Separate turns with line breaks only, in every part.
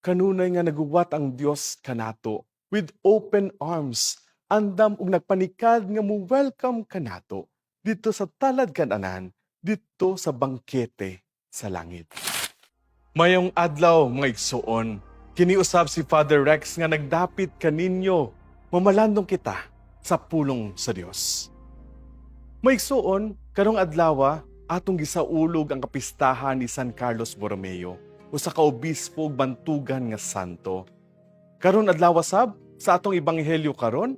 Kanunay nga naguwat ang Dios kanato with open arms, andam ug nagpanikad nga mo welcome kanato dito sa talad kananan, dito sa bangkete sa langit. Mayong adlaw mga igsuon, kiniusab si Father Rex nga nagdapit kaninyo, mamalandong kita sa pulong sa Dios. Maigsuon, karong adlawa, atong gisaulog ang kapistahan ni San Carlos Borromeo, usa ka obispo ug bantugan nga santo. Karon adlawa sab, sa atong ebanghelyo karon,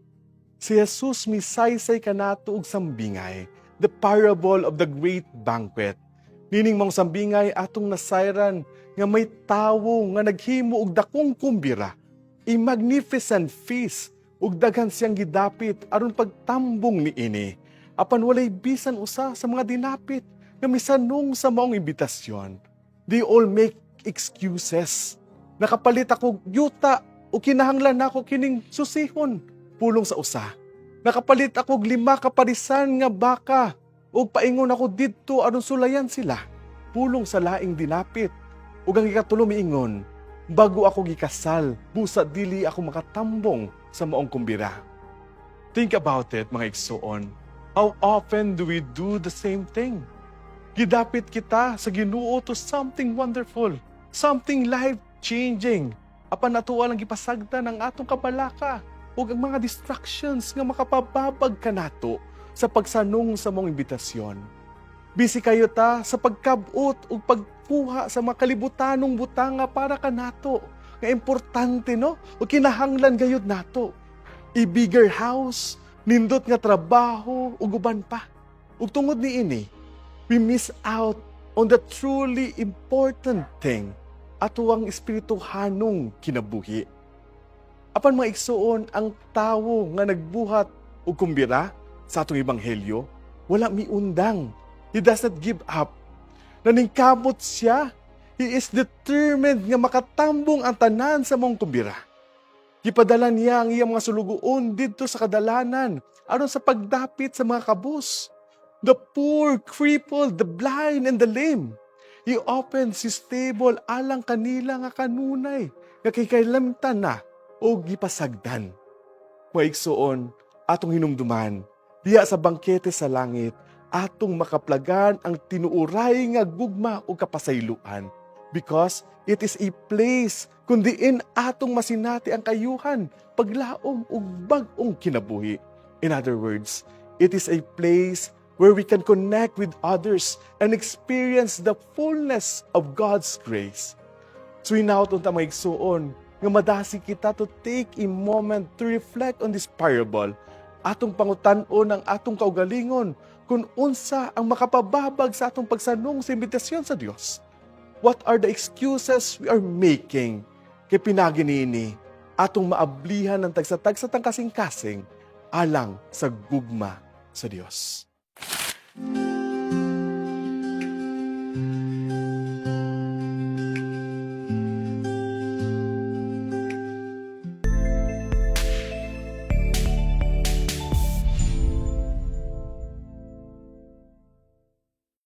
si Jesus misaysay kanato og sambingay, the parable of the great banquet. Nining mong sambingay atong nasayran nga may tawo nga naghimo og dakong kumbira, a magnificent feast ug daghan siyang gidapit aron pagtambong niini. Apan walay bisan usa sa mga dinapit nga misanong sa maong imbitasyon. They all make excuses. Nakapalit ako yuta o kinahanglan nako kining susihon pulong sa usa. Nakapalit ako 5 kaparisan nga baka ug paingon ako didto aron sulayan sila pulong sa laing dinapit. Ug ang ikatulo miingon, bago ako gikasal, busa dili ako makatambong sa maong kumbira. Think about it mga igsuon. How often do we do the same thing? Gidapit kita sa Ginoo to something wonderful, something life-changing. Apan natuwa lang gipasagdan ang atong kabalaka ug ang mga distractions nga makapababag kanato sa pagsanong sa mong imbitasyon. Busy kayo ta sa pagkabot ug pagkuha sa mga kalibutanong butanga para kanato nga importante no o kinahanglan gayud nato. A bigger house, nindot nga trabaho ug uban pa. Ug tungod niini, we miss out on the truly important thing, ato ang espirituhanong kinabuhi. Apan mga igsuon, ang tawo nga nagbuhat og kumbira sa atong ebanghelyo, wala miundang. He does not give up. Naningkamot siya. He is determined nga makatambong ang tanan sa mong kumbira. Gipadala niya ang iyang mga sulugoon dito sa kadalanan aron sa pagdapit sa mga kabus. The poor, crippled, the blind, and the lame. He opens his table alang kanila nga kanunay, nga kikailamtan na o gipasagdan. Maigsuon, atong hinumduman, diya sa bangkete sa langit, atong makaplagan ang tinuuray nga gugma o kapasayloan. Because it is a place kundiin atong masinati ang kayuhan, paglaom ug bag-ong kinabuhi. In other words, it is a place where we can connect with others and experience the fullness of God's grace. So inaot unta maigsuon nga madasi kita to take a moment to reflect on this parable. Atong pangutan-on ang atong kaugalingon kung unsa ang makapababag sa atong pagsanong sa imbitasyon sa Dios. What are the excuses we are making? Kay pinagi niini, atong maablihan ng tagsa-tagsa tang kasing-kasing alang sa gugma sa Dios.